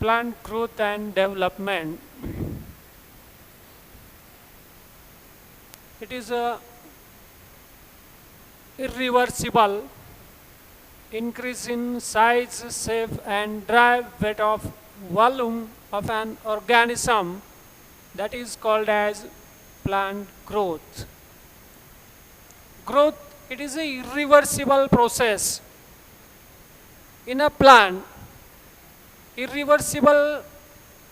Plant growth and development. It is a irreversible increase in size, shape and dry weight of volume of an organism that is called as plant growth. Growth, it is a irreversible process. In a plant, irreversible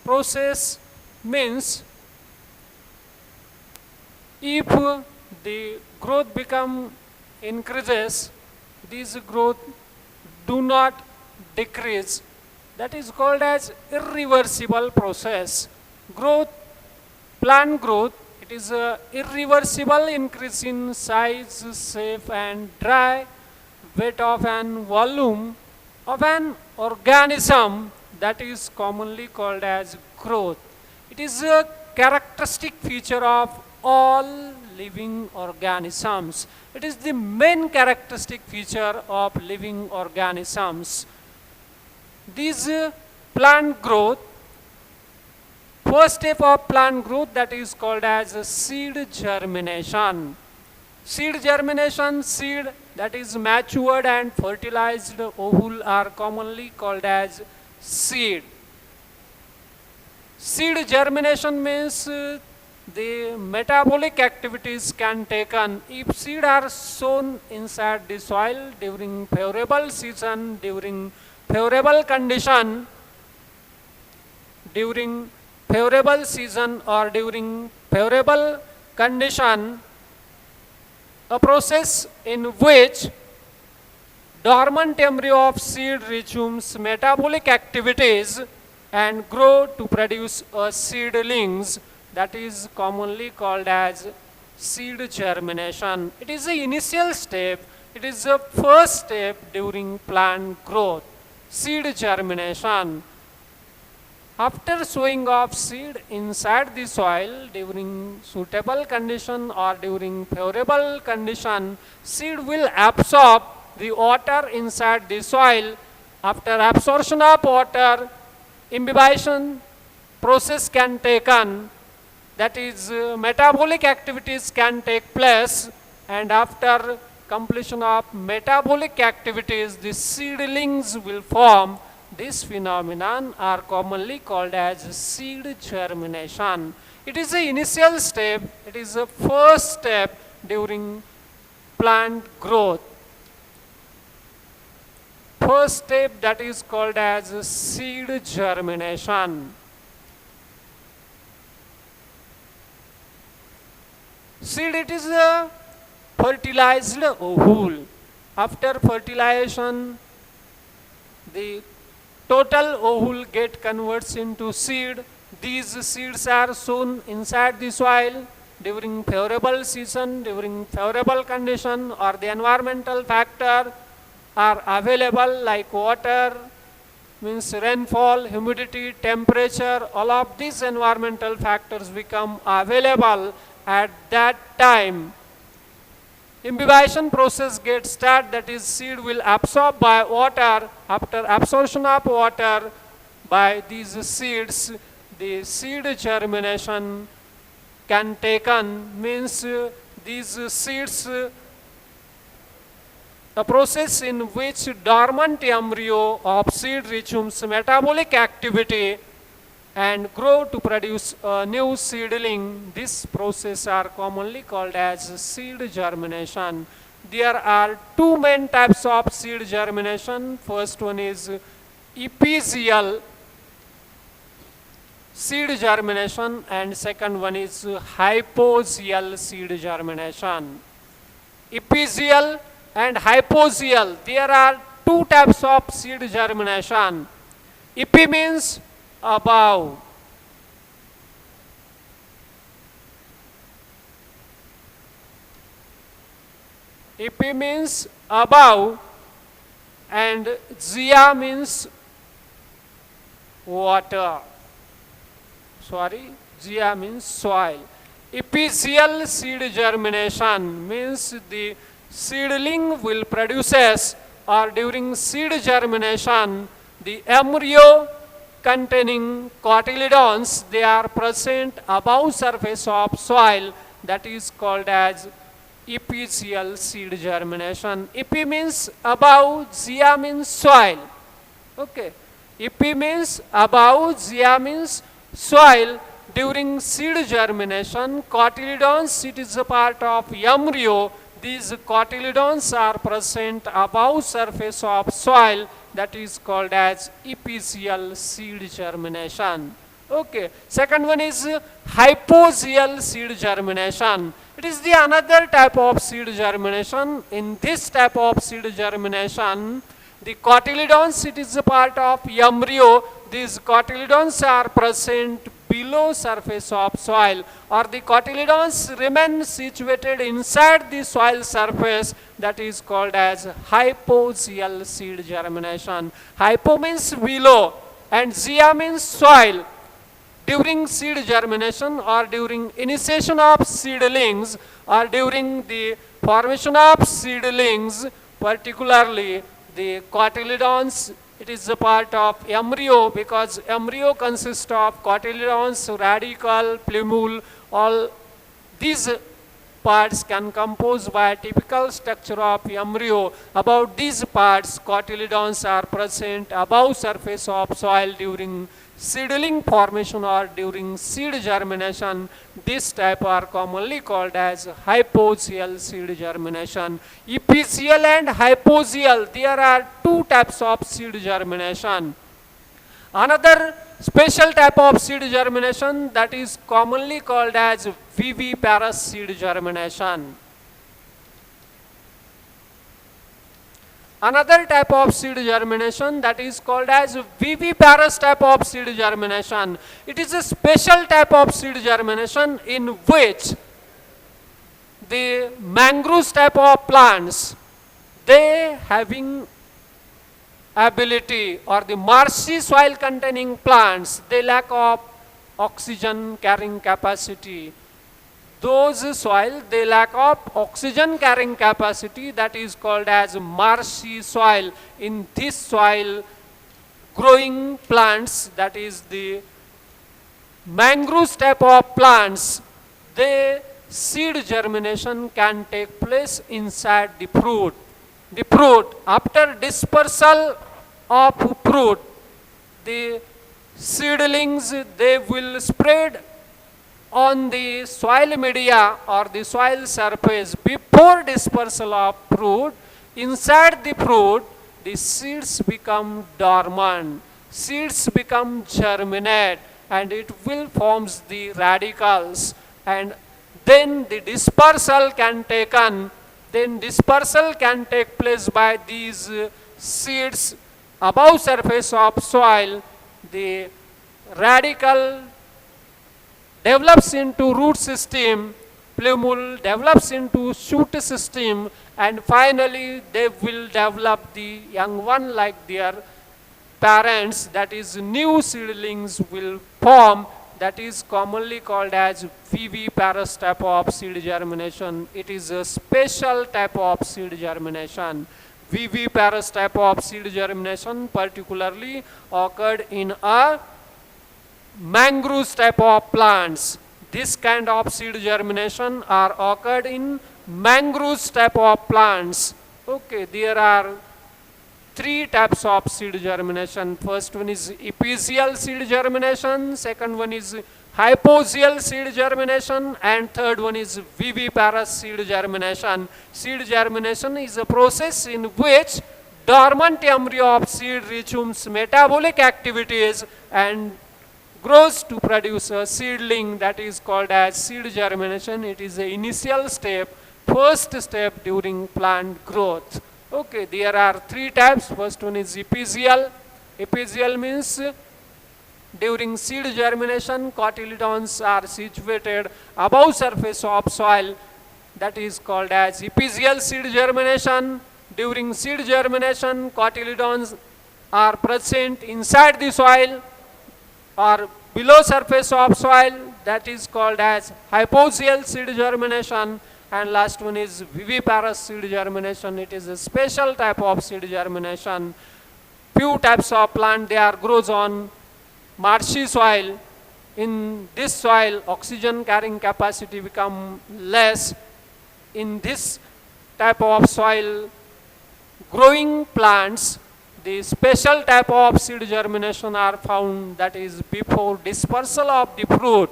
process means if the growth become increases, this growth do not decrease. That is called as irreversible process. Growth, plant growth, it is a irreversible increase in size, shape and dry weight of an volume of an organism that is commonly called as growth. It is a characteristic feature of all living organisms. It is the main characteristic feature of living organisms. This plant growth, first step of plant growth, that is called as seed germination. Seed germination, seed that is matured and fertilized ovule are commonly called as seed. Seed germination means the metabolic activities can taken if seed are sown inside the soil during favorable season, during favorable condition, during favorable season or during favorable condition, a process in which dormant embryo of seed resumes metabolic activities and grow to produce seedlings, that is commonly called as seed germination. It is the initial step, it is the first step during plant growth, seed germination. After sowing of seed inside the soil during suitable condition or during favorable condition, seed will absorb the water inside the soil. After absorption of water, imbibition process can taken, that is metabolic activities can take place, and after completion of metabolic activities the seedlings will form. This phenomenon are commonly called as seed germination. It is the initial step, it is the first step during plant growth. First step, that is called as seed germination. Seed, it is a fertilized ovule. After fertilization, the total ovule get converts into seed. These seeds are sown inside the soil during favorable season, during favorable condition, or the environmental factor are available like water, means rainfall, humidity, temperature. All of these environmental factors become available at that time. Imbibition process gets started, that is seed will absorb by water. After absorption of water by these seeds, the seed germination can taken, means these seeds, a process in which dormant embryo of seed resumes metabolic activity and grow to produce a new seedling. This process are commonly called as seed germination. There are two main types of seed germination. First one is epiphyseal seed germination and second one is hypoxial seed germination. Epiphyseal and hypoxial, there are two types of seed germination. Epi means above. Epi means above and Zia means water. Sorry, Zia means soil. Epiphyseal seed germination means the seedling will produces, or during seed germination the embryo containing cotyledons, they are present above surface of soil, that is called as epizyeal seed germination. Epi means above, zea means soil. Okay. Epi means above, zea means soil. During seed germination, cotyledons, it is a part of embryo. These cotyledons are present above surface of soil, that is called as epizyeal seed germination. Okay. Second one is hypoxial seed germination. It is the another type of seed germination. In this type of seed germination, the cotyledons, it is a part of embryo. These cotyledons are present below surface of soil, or the cotyledons remain situated inside the soil surface, that is called as hypoxial seed germination. Hypo means below and xia means soil. During seed germination or during initiation of seedlings or during the formation of seedlings, particularly the cotyledons, it is a part of embryo, because embryo consists of cotyledons, radicle, plumule. All these parts can compose by a typical structure of embryo. About these parts, cotyledons are present above surface of soil during seedling formation or during seed germination. This type are commonly called as hypoxial seed germination. Epizyeal and hypoxial, there are two types of seed germination. Another special type of seed germination, that is commonly called as viviparous seed germination. Another type of seed germination, that is called as viviparous type of seed germination. It is a special type of seed germination in which the mangroves type of plants, they having ability, or the marshy soil containing plants, they lack of oxygen carrying capacity. Those soil, they lack of oxygen carrying capacity, that is called as marshy soil. In this soil, growing plants, that is the mangroves type of plants, they seed germination can take place inside the fruit. The fruit, after dispersal of fruit, the seedlings, they will spread on the soil media or the soil surface. Before dispersal of fruit, inside the fruit, the seeds become dormant, seeds become germinate, and it will forms the radicals, and then the dispersal can take place by these seeds above surface of soil. The radical develops into root system, plumule develops into shoot system, and finally they will develop the young one like their parents, that is new seedlings will form, that is commonly called as viviparous type of seed germination. It is a special type of seed germination. Viviparous type of seed germination particularly occurred in a mangroves type of plants. This kind of seed germination are occurred in mangroves type of plants. Okay, there are three types of seed germination. First one is epizyeal seed germination, second one is hypoxial seed germination, and third one is viviparous seed germination. Seed germination is a process in which dormant embryo of seed resumes metabolic activities and grows to produce a seedling, that is called as seed germination. It is the initial step, first step during plant growth. Okay, there are three types. First one is epizyeal. Epizyeal means during seed germination, cotyledons are situated above surface of soil, that is called as epizyeal seed germination. During seed germination, cotyledons are present inside the soil or below surface of soil, that is called as hypoxial seed germination. And last one is viviparous seed germination. It is a special type of seed germination. Few types of plant, they are grows on marshy soil. In this soil, oxygen carrying capacity become less. In this type of soil, growing plants, the special type of seed germination are found, that is before dispersal of the fruit.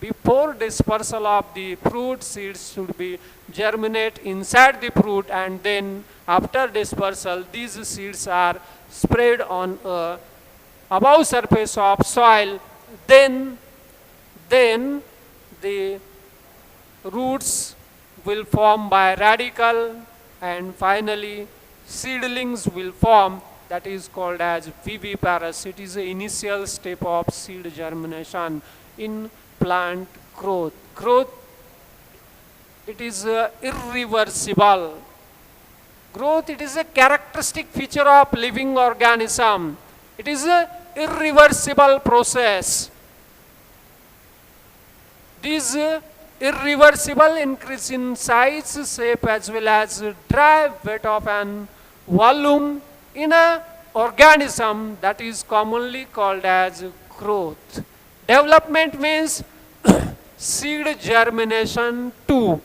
Before dispersal of the fruit, seeds should be germinate inside the fruit, and then after dispersal, these seeds are spread on a above surface of soil. Then the roots will form by radicle, and finally seedlings will form, that is called as viviparous. It is the initial step of seed germination in plant growth. Growth, it is irreversible. Growth, it is a characteristic feature of living organism. It is a irreversible process. This irreversible increase in size, shape, as well as dry weight of an volume in a organism, that is commonly called as growth. Development means seed germination to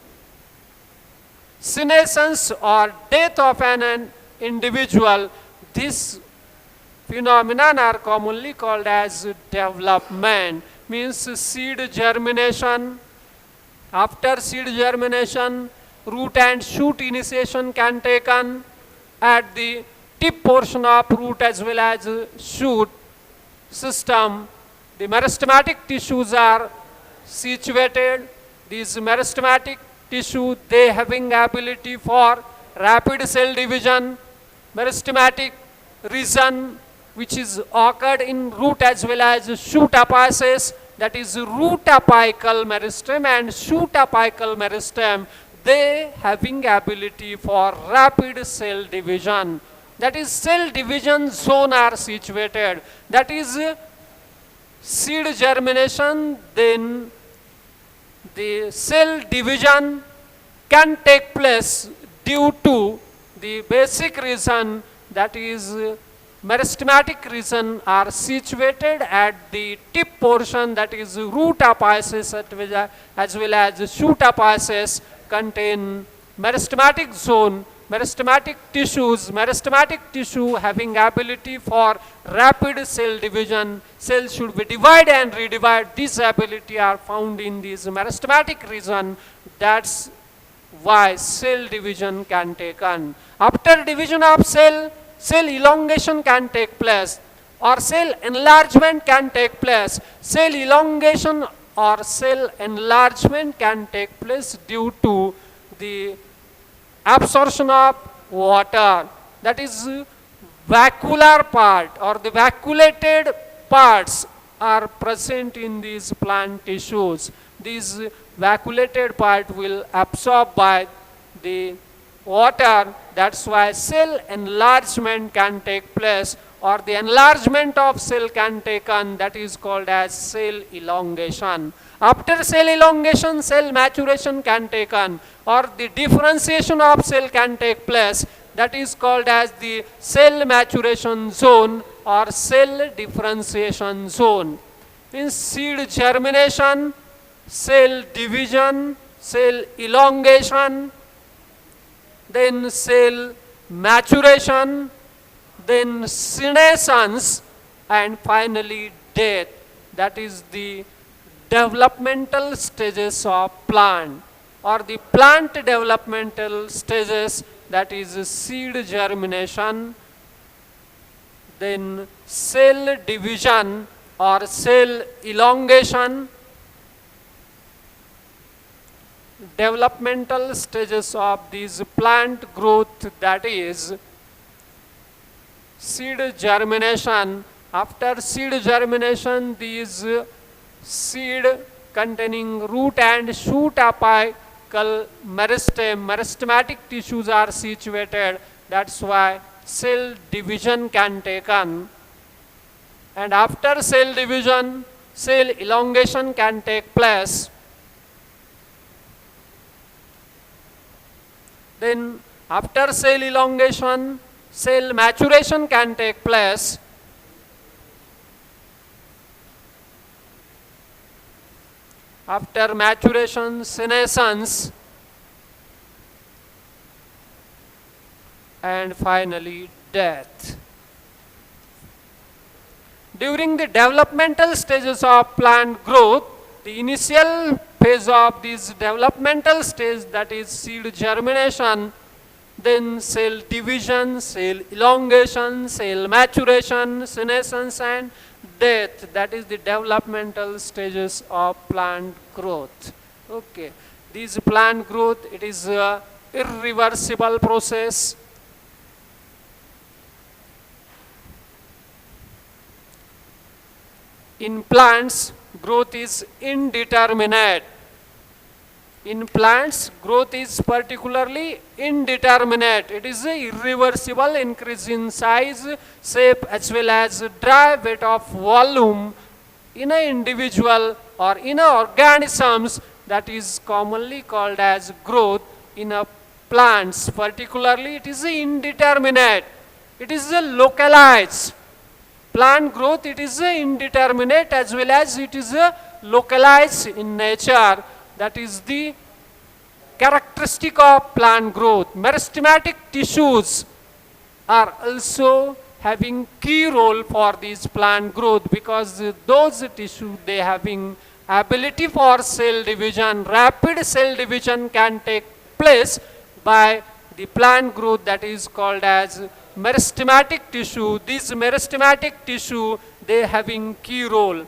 senescence or death of an individual. This phenomenon are commonly called as development. Means seed germination. After seed germination, root and shoot initiation can taken at the tip portion of root as well as shoot system. The meristematic tissues are situated. These meristematic tissue, they having ability for rapid cell division. Meristematic region which is occurred in root as well as shoot apices, that is root apical meristem and shoot apical meristem, they having ability for rapid cell division. That is cell division zone are situated. That is seed germination, then the cell division can take place due to the basic reason, that is meristematic region are situated at the tip portion, that is root apices as well as shoot apices contain meristematic zone, meristematic tissues, meristematic tissue having ability for rapid cell division. Cells should be divided and redivided. This ability are found in this meristematic region. That's why cell division can take on. After division of cell, cell elongation can take place or cell enlargement can take place. Cell elongation or cell enlargement can take place due to the absorption of water. That is vacuolar part or the vacuolated parts are present in these plant tissues. These vacuolated part will absorb by the water. That's why cell enlargement can take place or the enlargement of cell can take on, that is called as cell elongation. After cell elongation, cell maturation can take on or the differentiation of cell can take place, that is called as the cell maturation zone or cell differentiation zone. Means seed germination, cell division, cell elongation, then cell maturation, then senescence, and finally death. That is the developmental stages of plant or the plant developmental stages, that is seed germination, then cell division or cell elongation, developmental stages of these plant growth, that is seed germination. After seed germination, these seed containing root and shoot apical meristem, meristematic tissues are situated. That's why cell division can take on. And after cell division, cell elongation can take place. Then after cell elongation, cell maturation can take place. after maturation, senescence, and finally death. During the developmental stages of plant growth, the initial phase of this developmental stage, that is seed germination, then cell division, cell elongation, cell maturation, senescence, and death. That is the developmental stages of plant growth. Okay, this plant growth, it is a irreversible process. In plants, growth is indeterminate. In plants, growth is particularly indeterminate. It is an irreversible increase in size, shape, as well as dry weight of volume in an individual or in organisms, that is commonly called as growth in a plants. Particularly, it is indeterminate. It is a localized. Plant growth, it is indeterminate as well as it is localized in nature. That is the characteristic of plant growth. Meristematic tissues are also having key role for this plant growth, because those tissues, they having ability for cell division. Rapid cell division can take place by the plant growth, that is called as meristematic tissue. This meristematic tissue, they having key role.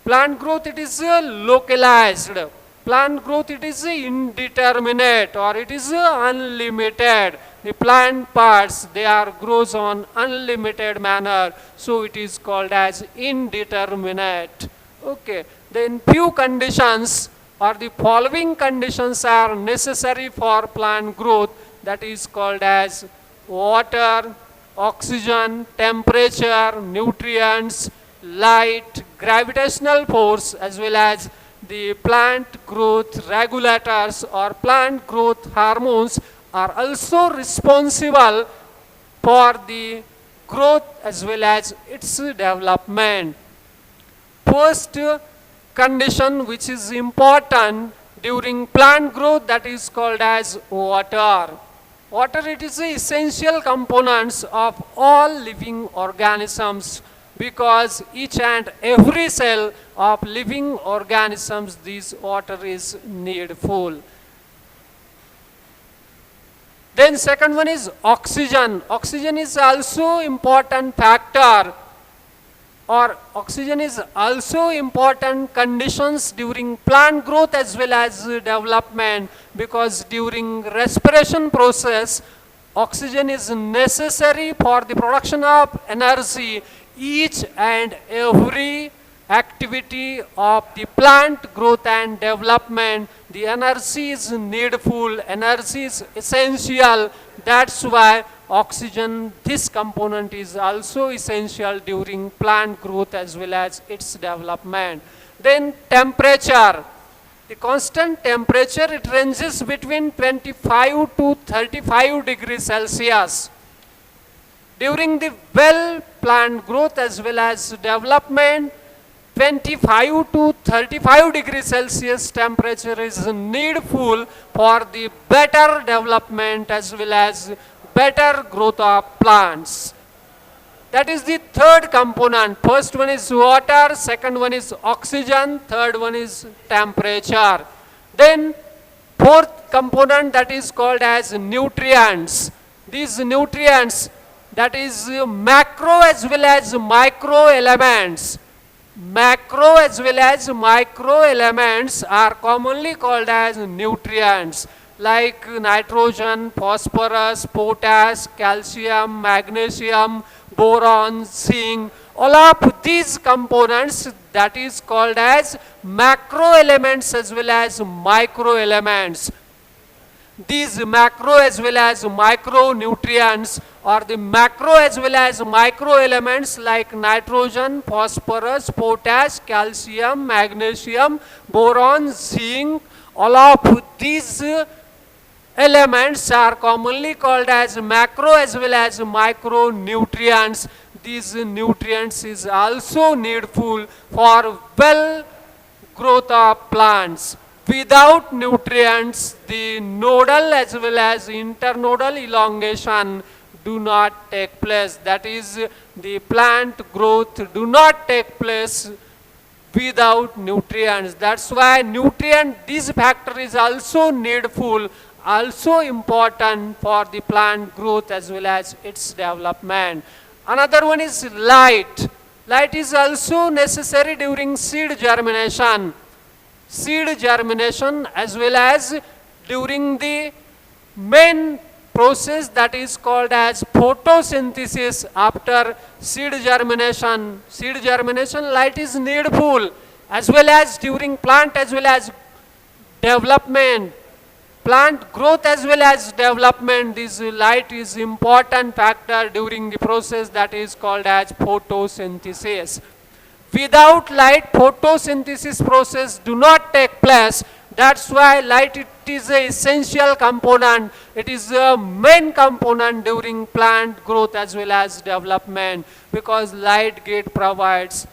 Plant growth, it is localized. Plant growth, it is indeterminate or it is unlimited. The plant parts, they are grows on unlimited manner, so it is called as indeterminate. Okay, then few conditions or the following conditions are necessary for plant growth, that is called as water, oxygen, temperature, nutrients, light, gravitational force, as well as the plant growth regulators or plant growth hormones are also responsible for the growth as well as its development. First condition which is important during plant growth, that is called as water. Water, it is the essential components of all living organisms, because each and every cell of living organisms, this water is needful. Then second one is oxygen. Oxygen is also important factor, or oxygen is also important conditions during plant growth as well as development, because during respiration process, oxygen is necessary for the production of energy. Each and every activity of the plant growth and development, the energy is needful, energy is essential. That's why oxygen, this component is also essential during plant growth as well as its development. Then temperature. The constant temperature, it ranges between 25 to 35 degrees Celsius. During the well plant growth as well as development, 25 to 35 degrees Celsius temperature is needful for the better development as well as better growth of plants. That is the third component. First one is water, second one is oxygen, third one is temperature. Then fourth component, that is called as nutrients. These nutrients, that is macro as well as micro elements. Macro as well as micro elements are commonly called as nutrients, like nitrogen, phosphorus, potash, calcium, magnesium, boron, zinc. All of these components, that is called as macro elements as well as micro elements. These macro as well as micronutrients, or the macro as well as micro elements like nitrogen, phosphorus, potash, calcium, magnesium, boron, zinc, all of these elements are commonly called as macro as well as micronutrients. These nutrients is also needful for well growth of plants. Without nutrients, the nodal as well as internodal elongation do not take place. That is, the plant growth do not take place without nutrients. That's why this factor is also needful, also important for the plant growth as well as its development. Another one is light. Light is also necessary during seed germination. Seed germination as well as during the main process that is called as photosynthesis after seed germination. Seed germination light is needful as well as during plant as well as development. Plant growth as well as development, this light is important factor during the process that is called as photosynthesis. Without light, photosynthesis process do not take place. That's why light it is an essential component. It is a main component during plant growth as well as development, because light provides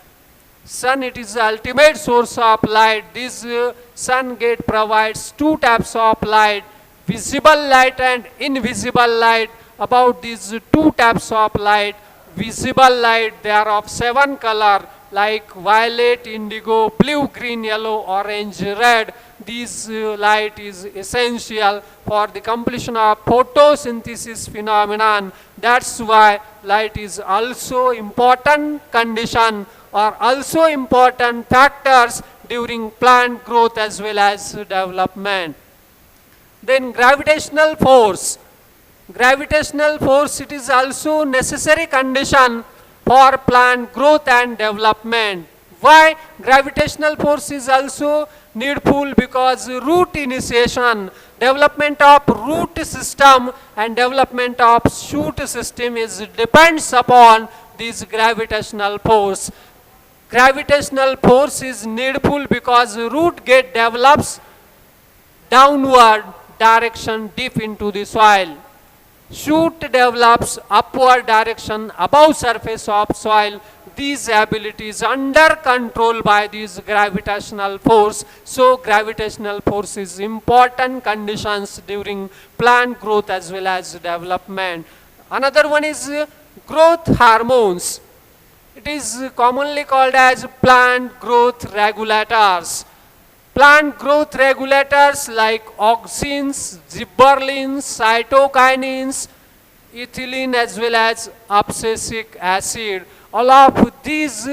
sun. It is the ultimate source of light. This sun gate provides two types of light, visible light and invisible light. About these two types of light, visible light, they are of 7 color like violet, indigo, blue, green, yellow, orange, red. This light is essential for the completion of photosynthesis phenomenon. That's why light is also important condition or also important factors during plant growth as well as development. Then gravitational force. Gravitational force, it is also necessary condition for plant growth and development. Why gravitational force is also needful? Because root initiation, development of root system and development of shoot system is depends upon this gravitational force. Gravitational force is needful because root develops downward direction deep into the soil. Shoot develops upward direction above surface of soil. These abilities under control by this gravitational force. So gravitational force is important conditions during plant growth as well as development. Another one is growth hormones. It is commonly called as plant growth regulators. Plant growth regulators like auxins, gibberellins, cytokinins, ethylene as well as abscisic acid. All of these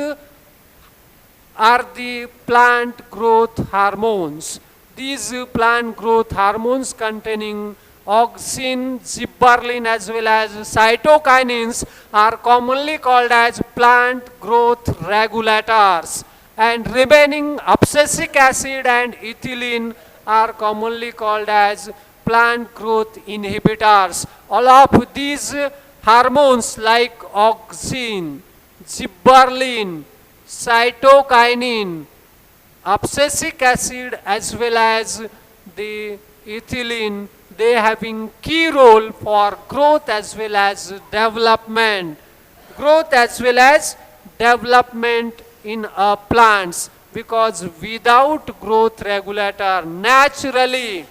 are the plant growth hormones. These plant growth hormones containing auxin, gibberellin as well as cytokinins are commonly called as plant growth regulators, and remaining abscisic acid and ethylene are commonly called as plant growth inhibitors. All of these hormones like auxin, gibberellin, cytokinin, abscisic acid as well as the ethylene, they having key role for growth as well as development. Growth as well as development in plants, because without growth regulator, naturally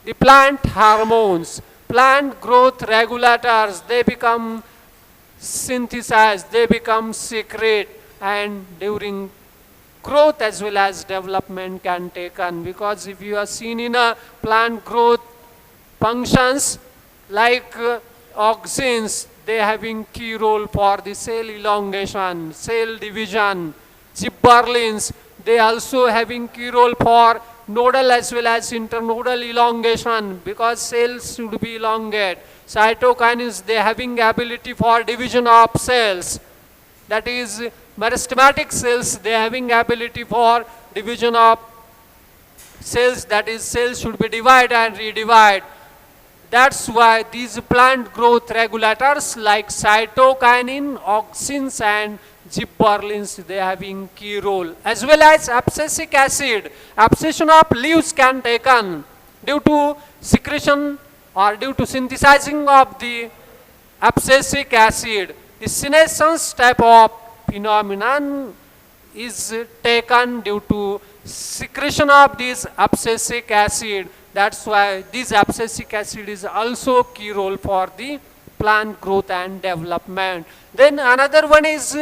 the plant hormones, plant growth regulators, they become synthesized, they become secret, and during growth as well as development can take on. Because if you are seen in a plant growth functions like auxins, they having key role for the cell elongation, cell division. Gibberellins, they also having key role for nodal as well as internodal elongation, because cells should be elongate. Cytokinins, they having ability for division of cells. That is meristematic cells, they having ability for division of cells, that is cells should be divided and redivide. That's why these plant growth regulators like cytokinin, auxins and gibberellins, they having key role. As well as abscisic acid, abscission of leaves can take on due to secretion or due to synthesizing of the abscisic acid. The senescence type of phenomenon is taken due to secretion of this abscisic acid. That's why this abscisic acid is also key role for the plant growth and development. Then another one is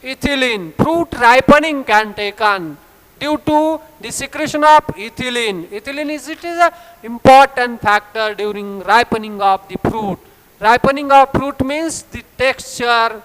ethylene. Fruit ripening can take on due to the secretion of ethylene. Ethylene is an important factor during ripening of the fruit. Ripening of fruit means the texture,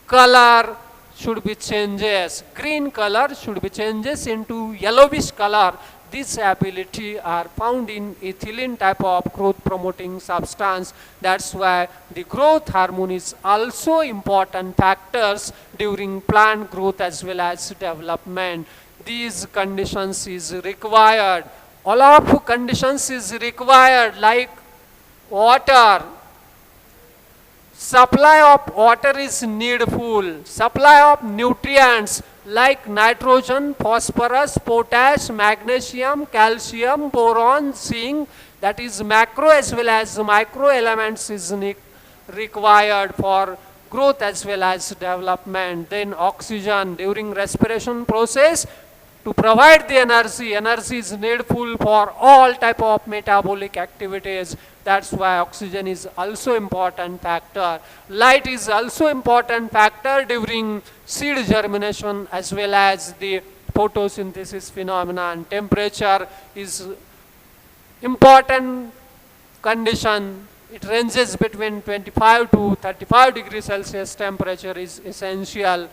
color should be changes. Green color should be changes into yellowish color. This ability are found in ethylene type of growth promoting substance. That's why the growth hormone is also important factors during plant growth as well as development. These conditions is required. All of conditions is required like water. Supply of water is needful. Supply of nutrients like nitrogen, phosphorus, potash, magnesium, calcium, boron, zinc, that is macro as well as micro elements is required for growth as well as development. Then oxygen during respiration process to provide the energy. Energy is needful for all type of metabolic activities. That's why oxygen is also important factor. Light is also important factor during seed germination as well as the photosynthesis phenomenon. Temperature is important condition. It ranges between 25 to 35 degrees Celsius temperature is essential.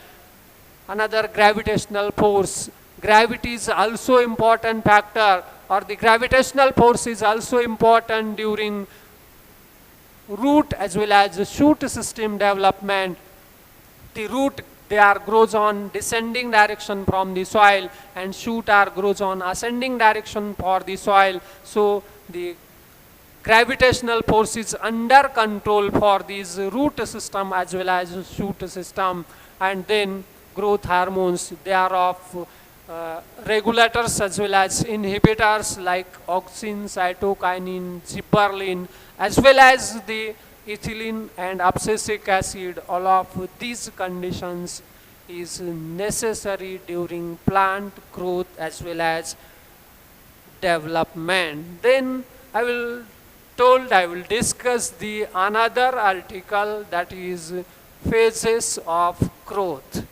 Another gravitational force. Gravity is also important factor, or the gravitational force is also important during root as well as shoot system development. The root grows on descending direction from the soil and shoot grows on ascending direction for the soil. So the gravitational force is under control for this root system as well as shoot system. And then growth hormones, they are of regulators as well as inhibitors like auxin, cytokinin, gibberellin, as well as the ethylene and abscisic acid. All of these conditions is necessary during plant growth as well as development. Then I will discuss the another article, that is phases of growth.